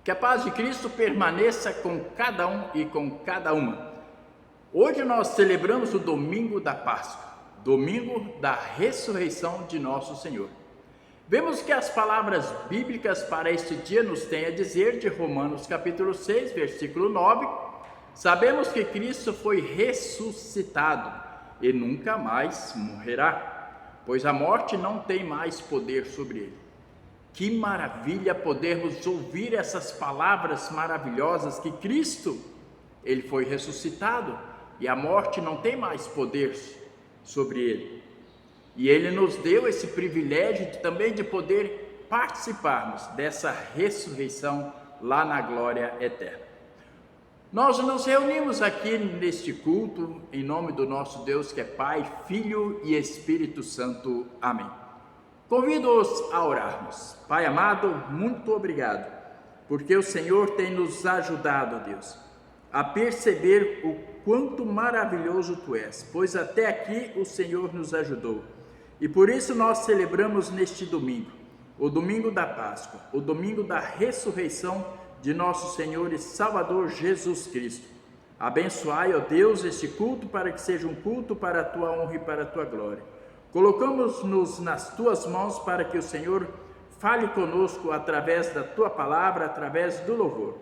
Que a paz de Cristo permaneça com cada um e com cada uma. Hoje nós celebramos o domingo da Páscoa, domingo da ressurreição de nosso Senhor. Vemos que as palavras bíblicas para este dia nos têm a dizer de Romanos capítulo 6, versículo 9, sabemos que Cristo foi ressuscitado e nunca mais morrerá, pois a morte não tem mais poder sobre ele. Que maravilha podermos ouvir essas palavras maravilhosas que Cristo, ele foi ressuscitado e a morte não tem mais poder sobre ele. E ele nos deu esse privilégio também de poder participarmos dessa ressurreição lá na glória eterna. Nós nos reunimos aqui neste culto em nome do nosso Deus que é Pai, Filho e Espírito Santo. Amém. Convido-os a orarmos. Pai amado, muito obrigado, porque o Senhor tem nos ajudado, ó Deus, a perceber o quanto maravilhoso Tu és, pois até aqui o Senhor nos ajudou. E por isso nós celebramos neste domingo, o domingo da Páscoa, o domingo da ressurreição de nosso Senhor e Salvador Jesus Cristo. Abençoai, ó Deus, este culto para que seja um culto para a Tua honra e para a Tua glória. Colocamos-nos nas Tuas mãos para que o Senhor fale conosco através da Tua palavra, através do louvor.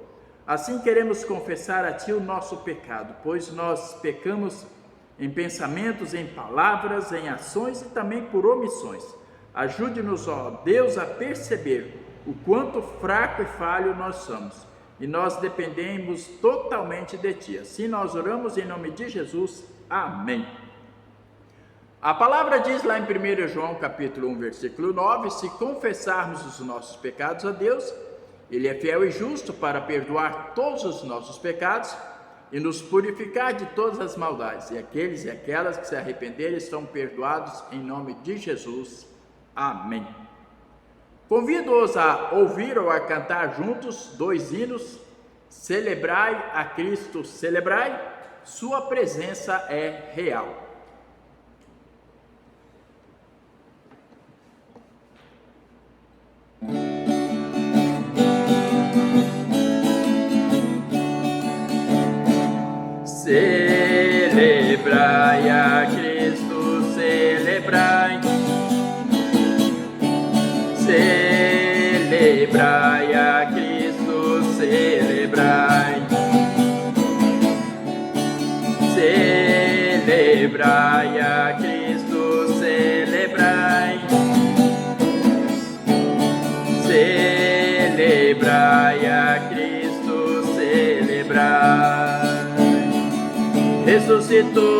Assim queremos confessar a Ti o nosso pecado, pois nós pecamos em pensamentos, em palavras, em ações e também por omissões. Ajude-nos, ó Deus, a perceber o quanto fraco e falho nós somos e nós dependemos totalmente de Ti. Assim nós oramos em nome de Jesus. Amém. A palavra diz lá em 1 João capítulo 1, versículo 9, se confessarmos os nossos pecados a Deus, Ele é fiel e justo para perdoar todos os nossos pecados e nos purificar de todas as maldades. E aqueles e aquelas que se arrependerem estão perdoados em nome de Jesus. Amém. Convido-os a ouvir ou a cantar juntos 2 hinos. Celebrai a Cristo, celebrai, sua presença é real. Celebrai a Cristo, celebrai, celebrai a Cristo, celebrai, celebrai a Cristo, celebrai, celebrai a Cristo, celebrai. Ressuscitou,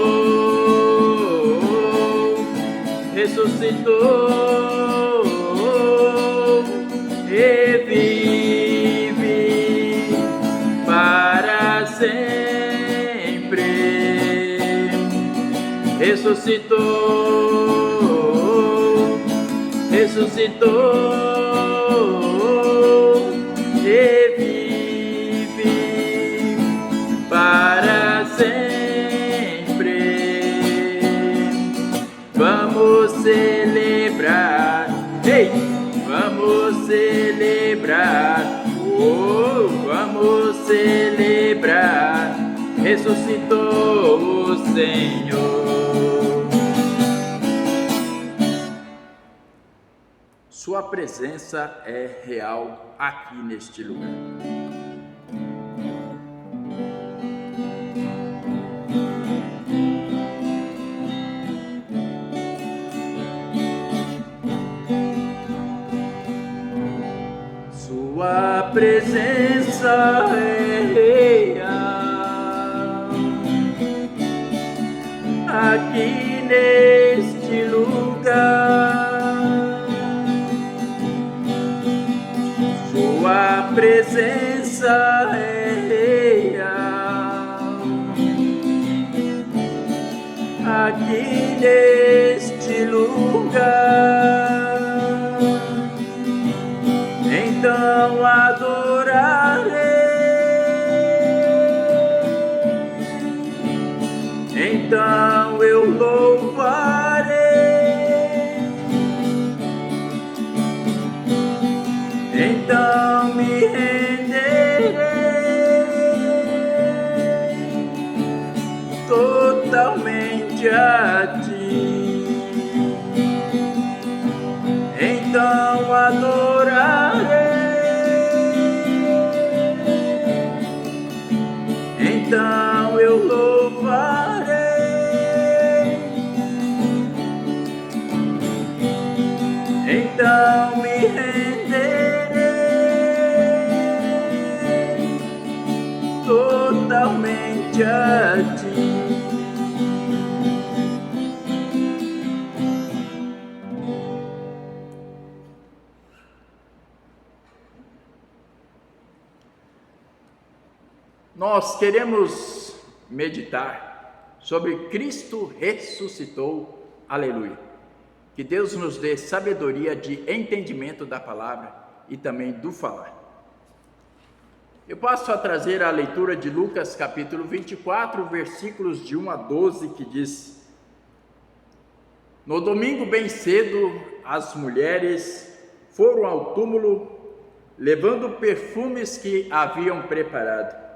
ressuscitou e vive para sempre. Ressuscitou, ressuscitou e vive para sempre. Vamos celebrar, ei, vamos celebrar, vamos celebrar, ressuscitou o Senhor. Sua presença é real aqui neste lugar. Sua presença é real aqui neste lugar. Sua presença é real aqui neste lugar. Então adorarei, então eu louvarei, então me renderei somente a ti. Nós queremos meditar sobre Cristo ressuscitou, aleluia. Que Deus nos dê sabedoria de entendimento da palavra e também do falar. Eu passo a trazer a leitura de Lucas capítulo 24, versículos de 1 a 12, que diz: No domingo bem cedo, as mulheres foram ao túmulo, levando perfumes que haviam preparado.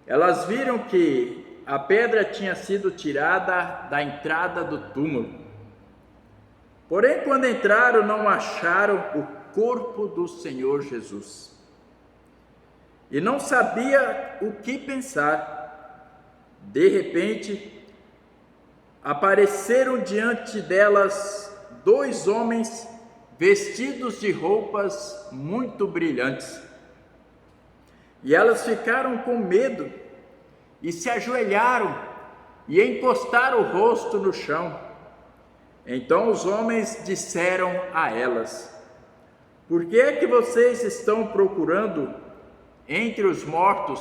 Elas viram que a pedra tinha sido tirada da entrada do túmulo. Porém, quando entraram, não acharam o corpo do Senhor Jesus. E não sabia o que pensar. De repente, apareceram diante delas 2 homens vestidos de roupas muito brilhantes. E elas ficaram com medo e se ajoelharam e encostaram o rosto no chão. Então os homens disseram a elas: Por que é que vocês estão procurando entre os mortos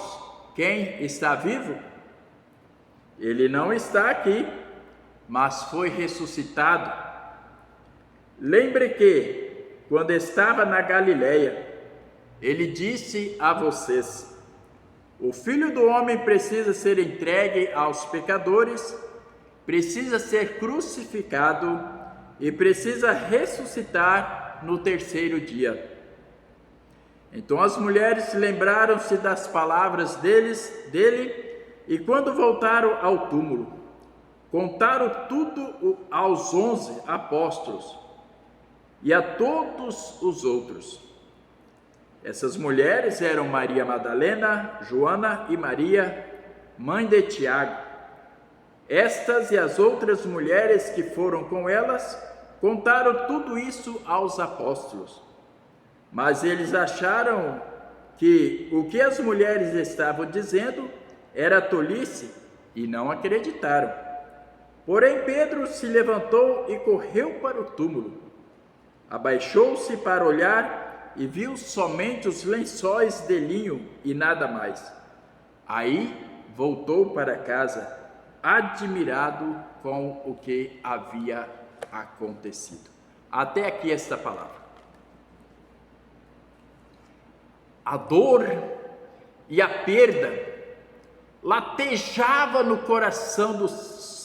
quem está vivo? Ele não está aqui, mas foi ressuscitado. Lembre que, quando estava na Galileia, ele disse a vocês: o Filho do Homem precisa ser entregue aos pecadores, precisa ser crucificado e precisa ressuscitar no 3º dia. Então as mulheres lembraram-se das palavras dele e quando voltaram ao túmulo, contaram tudo aos 11 apóstolos e a todos os outros. Essas mulheres eram Maria Madalena, Joana e Maria, mãe de Tiago. Estas e as outras mulheres que foram com elas contaram tudo isso aos apóstolos. Mas eles acharam que o que as mulheres estavam dizendo era tolice e não acreditaram. Porém, Pedro se levantou e correu para o túmulo. Abaixou-se para olhar e viu somente os lençóis de linho e nada mais. Aí voltou para casa, admirado com o que havia acontecido. Até aqui esta palavra. A dor e a perda latejava no coração dos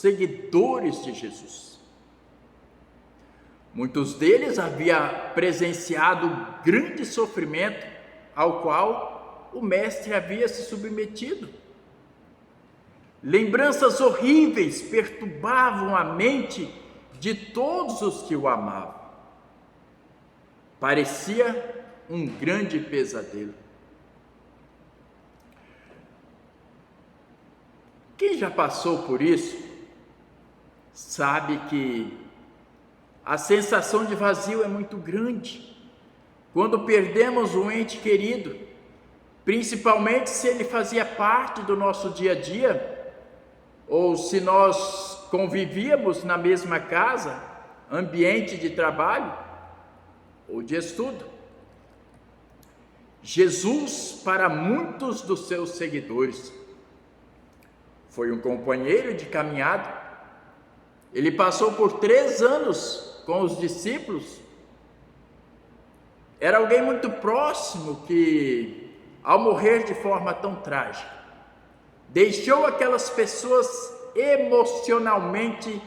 seguidores de Jesus. Muitos deles haviam presenciado grande sofrimento ao qual o mestre havia se submetido. Lembranças horríveis perturbavam a mente de todos os que o amavam. Parecia um grande pesadelo. Quem já passou por isso sabe que a sensação de vazio é muito grande quando perdemos um ente querido, principalmente se ele fazia parte do nosso dia a dia, ou se nós convivíamos na mesma casa, ambiente de trabalho ou de estudo. Jesus, para muitos dos seus seguidores, foi um companheiro de caminhada. Ele passou por 3 anos com os discípulos. Era alguém muito próximo que, ao morrer de forma tão trágica, deixou aquelas pessoas emocionalmente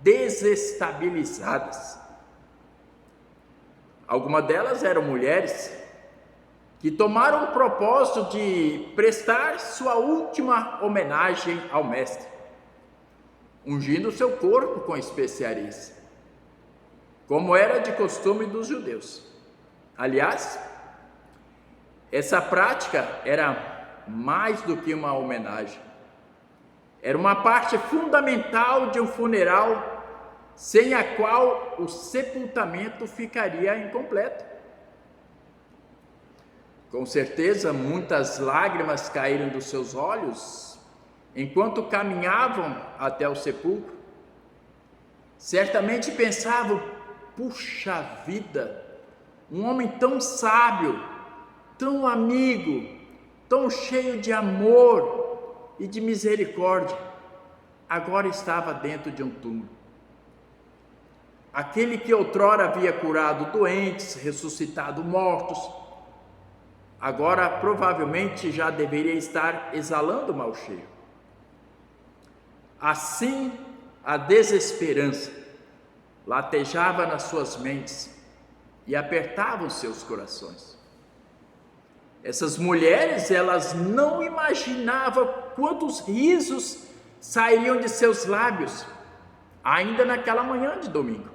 desestabilizadas. Algumas delas eram mulheres que tomaram o propósito de prestar sua última homenagem ao mestre, ungindo seu corpo com especiarias, como era de costume dos judeus. Aliás, essa prática era mais do que uma homenagem, era uma parte fundamental de um funeral, sem a qual o sepultamento ficaria incompleto. Com certeza, muitas lágrimas caíram dos seus olhos enquanto caminhavam até o sepulcro, certamente pensavam: puxa vida, um homem tão sábio, tão amigo, tão cheio de amor e de misericórdia, agora estava dentro de um túmulo. Aquele que outrora havia curado doentes, ressuscitado mortos, agora provavelmente já deveria estar exalando mau cheiro. Assim, a desesperança latejava nas suas mentes e apertava os seus corações. Essas mulheres, elas não imaginavam quantos risos sairiam de seus lábios, ainda naquela manhã de domingo.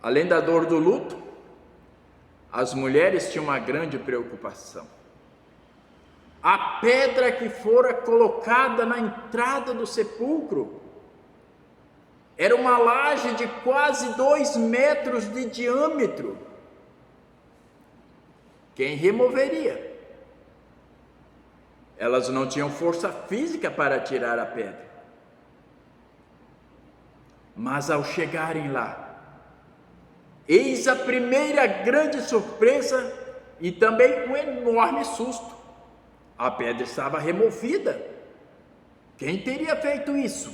Além da dor do luto, as mulheres tinham uma grande preocupação. A pedra que fora colocada na entrada do sepulcro era uma laje de quase 2 metros de diâmetro. Quem removeria? Elas não tinham força física para tirar a pedra. Mas ao chegarem lá, eis a primeira grande surpresa e também um enorme susto. A pedra estava removida. Quem teria feito isso?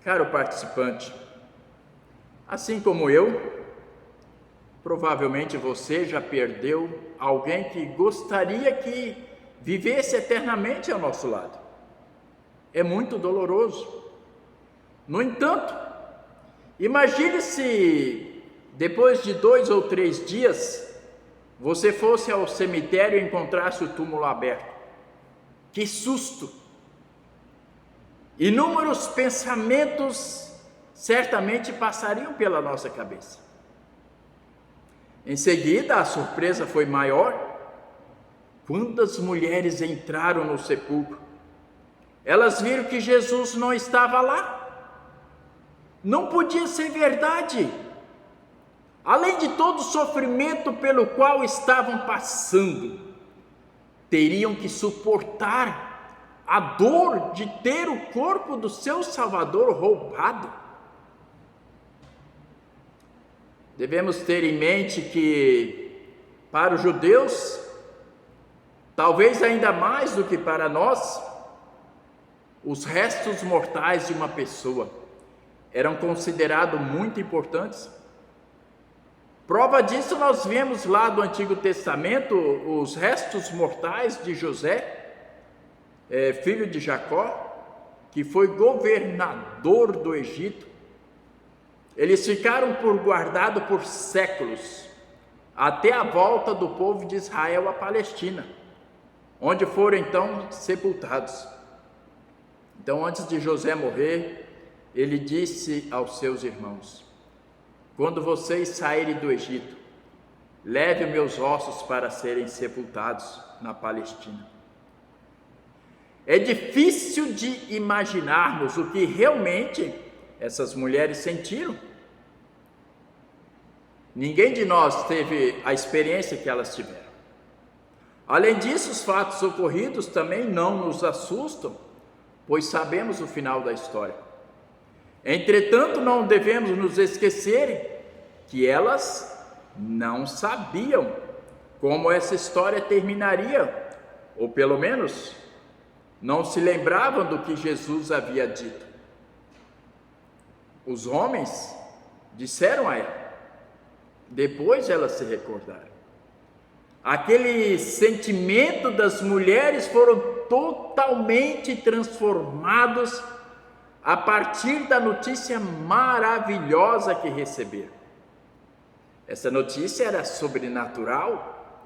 Caro participante, assim como eu, provavelmente você já perdeu alguém que gostaria que vivesse eternamente ao nosso lado. É muito doloroso. No entanto, imagine se depois de 2 ou 3 dias você fosse ao cemitério e encontrasse o túmulo aberto. Que susto! Inúmeros pensamentos certamente passariam pela nossa cabeça. Em seguida, a surpresa foi maior. Quantas mulheres entraram no sepulcro? Elas viram que Jesus não estava lá. Não podia ser verdade. Além de todo o sofrimento pelo qual estavam passando, teriam que suportar a dor de ter o corpo do seu Salvador roubado. Devemos ter em mente que, para os judeus, talvez ainda mais do que para nós, os restos mortais de uma pessoa eram considerados muito importantes. Prova disso nós vemos lá do Antigo Testamento os restos mortais de José, filho de Jacó, que foi governador do Egito. Eles ficaram guardados por séculos, até a volta do povo de Israel à Palestina, onde foram então sepultados. Então, antes de José morrer, ele disse aos seus irmãos: quando vocês saírem do Egito, levem meus ossos para serem sepultados na Palestina. É difícil de imaginarmos o que realmente essas mulheres sentiram. Ninguém de nós teve a experiência que elas tiveram. Além disso, os fatos ocorridos também não nos assustam, pois sabemos o final da história. Entretanto, não devemos nos esquecer que elas não sabiam como essa história terminaria, ou pelo menos não se lembravam do que Jesus havia dito. Os homens disseram a ela, depois elas se recordaram. Aquele sentimento das mulheres foram totalmente transformados a partir da notícia maravilhosa que receberam. Essa notícia era sobrenatural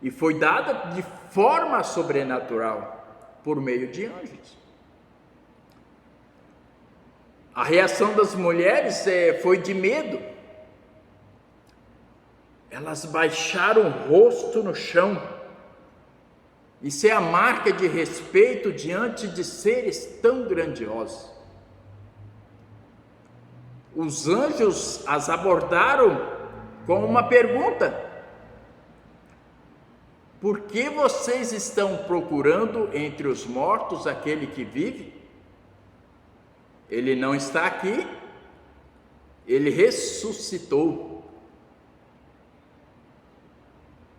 e foi dada de forma sobrenatural por meio de anjos. A reação das mulheres foi de medo. Elas baixaram o rosto no chão. Isso é a marca de respeito diante de seres tão grandiosos. Os anjos as abordaram com uma pergunta: por que vocês estão procurando entre os mortos aquele que vive? Ele não está aqui, ele ressuscitou.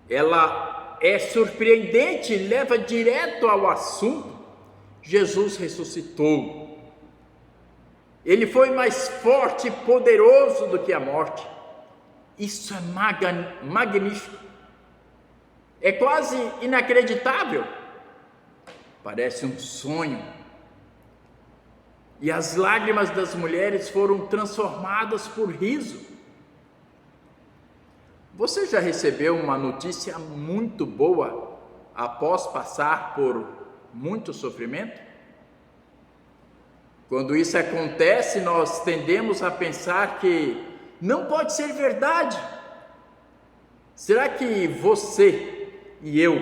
Ela é surpreendente, leva direto ao assunto. Jesus ressuscitou. Ele foi mais forte e poderoso do que a morte. Isso é magnífico. É quase inacreditável. Parece um sonho. E as lágrimas das mulheres foram transformadas por riso. Você já recebeu uma notícia muito boa após passar por muito sofrimento? Quando isso acontece, nós tendemos a pensar que não pode ser verdade. Será que você e eu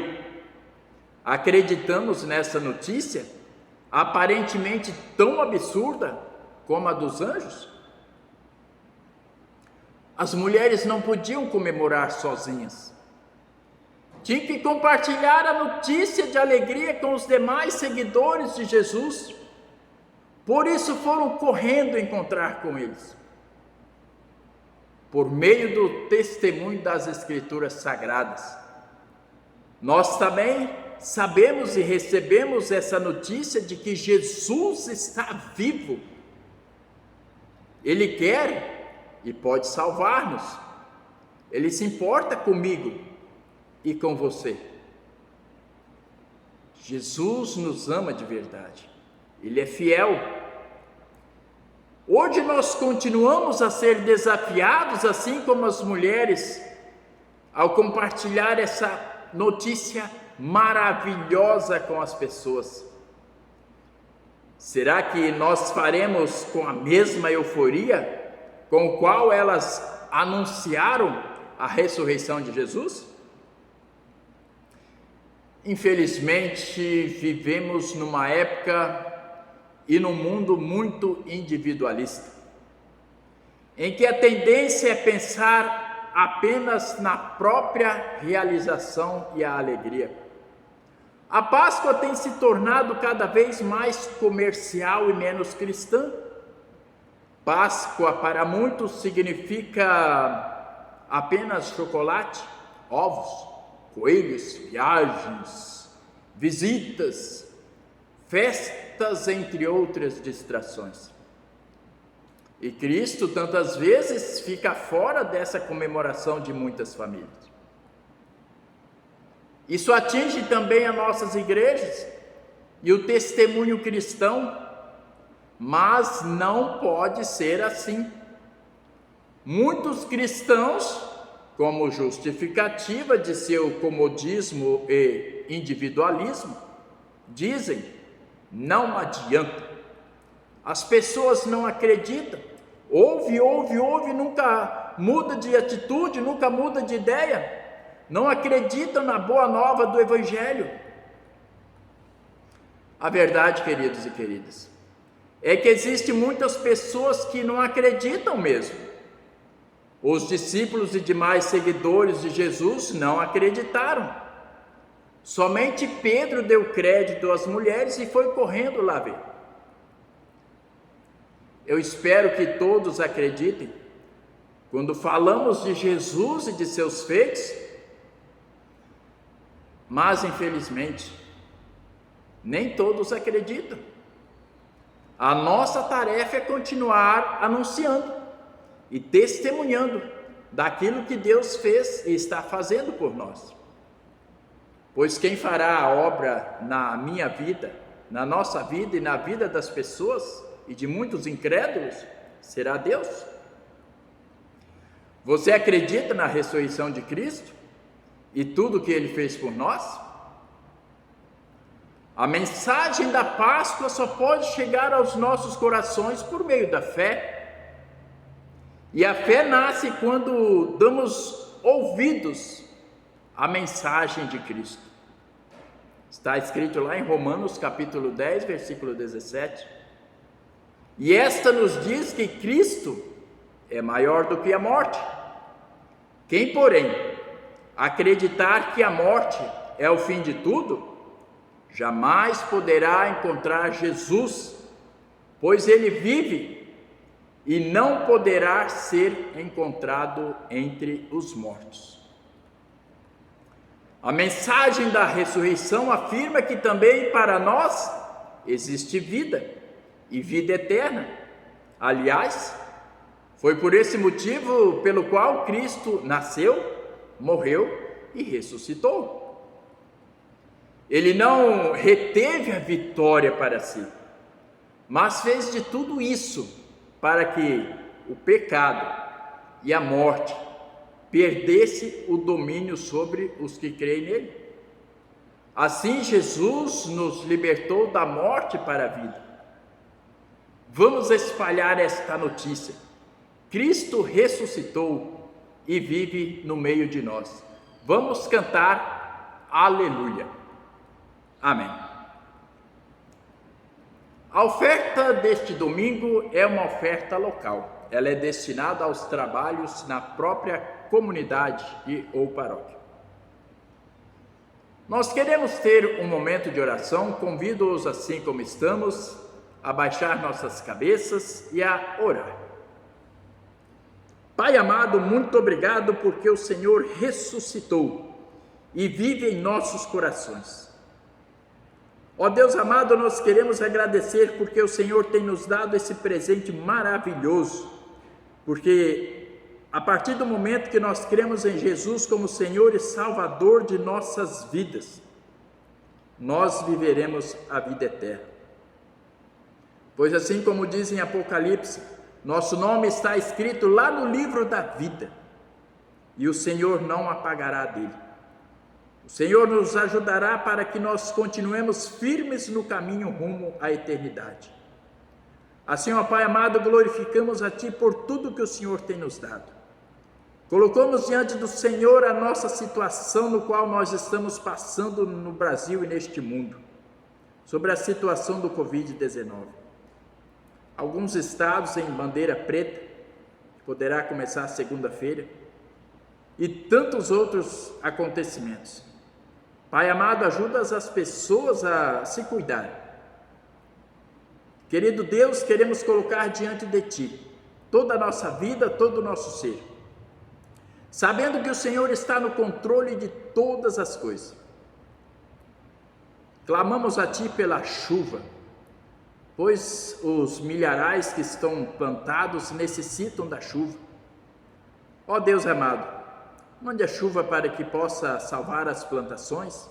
acreditamos nessa notícia, aparentemente tão absurda como a dos anjos? As mulheres não podiam comemorar sozinhas. Tinham que compartilhar a notícia de alegria com os demais seguidores de Jesus. Por isso foram correndo encontrar com eles. Por meio do testemunho das Escrituras Sagradas, nós também sabemos e recebemos essa notícia de que Jesus está vivo. Ele quer e pode salvar-nos. Ele se importa comigo e com você. Jesus nos ama de verdade. Ele é fiel. Hoje nós continuamos a ser desafiados, assim como as mulheres, ao compartilhar essa notícia maravilhosa com as pessoas. Será que nós faremos com a mesma euforia com o qual elas anunciaram a ressurreição de Jesus? Infelizmente, vivemos numa época e num mundo muito individualista, em que a tendência é pensar apenas na própria realização e a alegria. A Páscoa tem se tornado cada vez mais comercial e menos cristã. Páscoa para muitos significa apenas chocolate, ovos, coelhos, viagens, visitas, festas, entre outras distrações. E Cristo tantas vezes fica fora dessa comemoração de muitas famílias. Isso atinge também as nossas igrejas e o testemunho cristão, mas não pode ser assim. Muitos cristãos, como justificativa de seu comodismo e individualismo, dizem: não adianta, as pessoas não acreditam, ouve, nunca muda de atitude, nunca muda de ideia, não acreditam na boa nova do Evangelho. A verdade, queridos e queridas, é que existem muitas pessoas que não acreditam mesmo. Os discípulos e demais seguidores de Jesus não acreditaram. Somente Pedro deu crédito às mulheres e foi correndo lá ver. Eu espero que todos acreditem quando falamos de Jesus e de seus feitos, mas infelizmente nem todos acreditam. A nossa tarefa é continuar anunciando e testemunhando daquilo que Deus fez e está fazendo por nós. Pois quem fará a obra na minha vida, na nossa vida e na vida das pessoas e de muitos incrédulos, será Deus. Você acredita na ressurreição de Cristo e tudo que Ele fez por nós? A mensagem da Páscoa só pode chegar aos nossos corações por meio da fé. E a fé nasce quando damos ouvidos à mensagem de Cristo. Está escrito lá em Romanos capítulo 10, versículo 17. E esta nos diz que Cristo é maior do que a morte. Quem, porém, acreditar que a morte é o fim de tudo, jamais poderá encontrar Jesus, pois ele vive e não poderá ser encontrado entre os mortos. A mensagem da ressurreição afirma que também para nós existe vida e vida eterna. Aliás, foi por esse motivo pelo qual Cristo nasceu, morreu e ressuscitou. Ele não reteve a vitória para si, mas fez de tudo isso para que o pecado e a morte perdesse o domínio sobre os que creem nele. Assim, Jesus nos libertou da morte para a vida. Vamos espalhar esta notícia. Cristo ressuscitou e vive no meio de nós. Vamos cantar aleluia. Amém. A oferta deste domingo é uma oferta local. Ela é destinada aos trabalhos na própria comunidade ou paróquia. Nós queremos ter um momento de oração. Convido-os, assim como estamos, a baixar nossas cabeças e a orar. Pai amado, muito obrigado porque o Senhor ressuscitou e vive em nossos corações. Ó Deus amado, nós queremos agradecer porque o Senhor tem nos dado esse presente maravilhoso, porque a partir do momento que nós cremos em Jesus como Senhor e Salvador de nossas vidas, nós viveremos a vida eterna. Pois assim como diz em Apocalipse, nosso nome está escrito lá no livro da vida, e o Senhor não apagará dele. O Senhor nos ajudará para que nós continuemos firmes no caminho rumo à eternidade. Assim, ó Pai amado, glorificamos a Ti por tudo que o Senhor tem nos dado. Colocamos diante do Senhor a nossa situação no qual nós estamos passando no Brasil e neste mundo, sobre a situação do Covid-19. Alguns estados em bandeira preta, que poderá começar segunda-feira, e tantos outros acontecimentos. Pai amado, ajuda as pessoas a se cuidar. Querido Deus, queremos colocar diante de Ti toda a nossa vida, todo o nosso ser, sabendo que o Senhor está no controle de todas as coisas. Clamamos a Ti pela chuva, pois os milharais que estão plantados necessitam da chuva. Ó Deus amado, mande a chuva para que possa salvar as plantações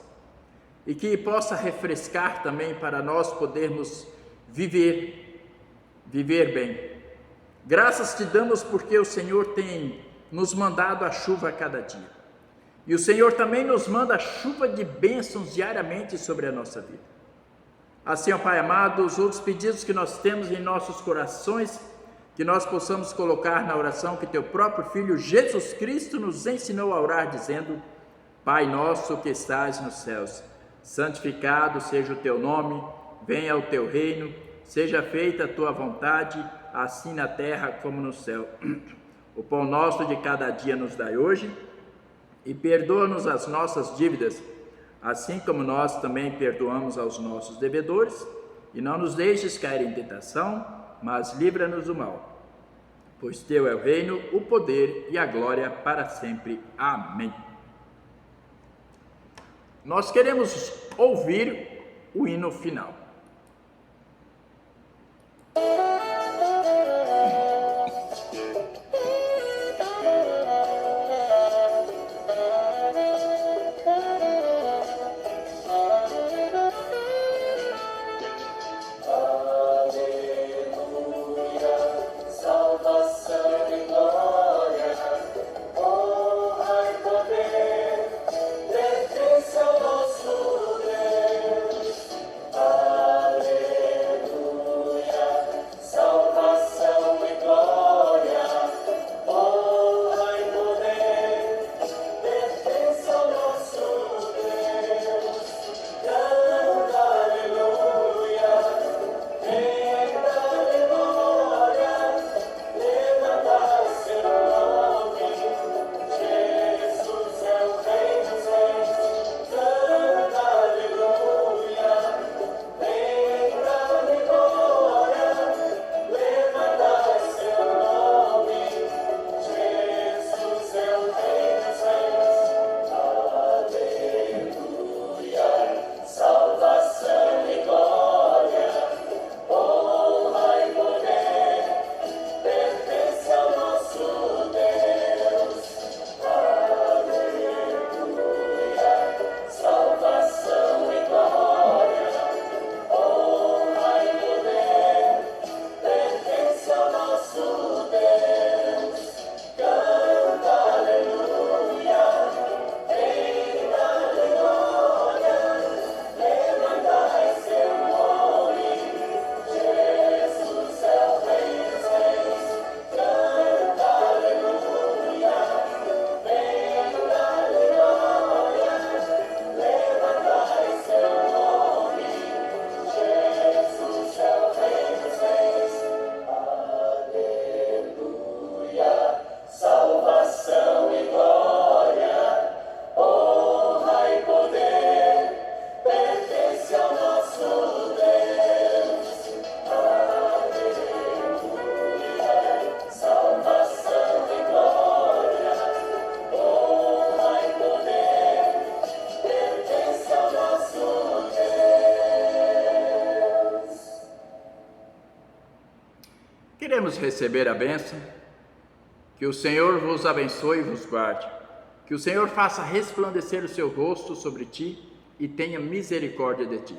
e que possa refrescar também para nós podermos viver bem. Graças Te damos porque o Senhor tem nos mandado a chuva a cada dia. E o Senhor também nos manda a chuva de bênçãos diariamente sobre a nossa vida. Assim, ó Pai amado, os outros pedidos que nós temos em nossos corações, que nós possamos colocar na oração que Teu próprio Filho Jesus Cristo nos ensinou a orar, dizendo: Pai nosso que estás nos céus, santificado seja o Teu nome, venha o Teu reino, seja feita a Tua vontade, assim na terra como no céu. O pão nosso de cada dia nos dai hoje, e perdoa-nos as nossas dívidas, assim como nós também perdoamos aos nossos devedores, e não nos deixes cair em tentação, mas livra-nos do mal. Pois Teu é o reino, o poder e a glória para sempre. Amém. Nós queremos ouvir o hino final. Deus. Queremos receber a bênção. Que o Senhor vos abençoe e vos guarde. Que o Senhor faça resplandecer o seu rosto sobre ti e tenha misericórdia de ti.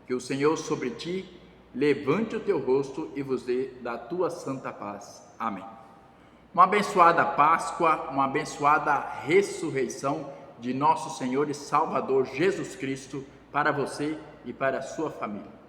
Que o Senhor sobre ti levante o teu rosto e vos dê da tua santa paz. Amém. Uma abençoada Páscoa, uma abençoada ressurreição de nosso Senhor e Salvador Jesus Cristo para você e para a sua família.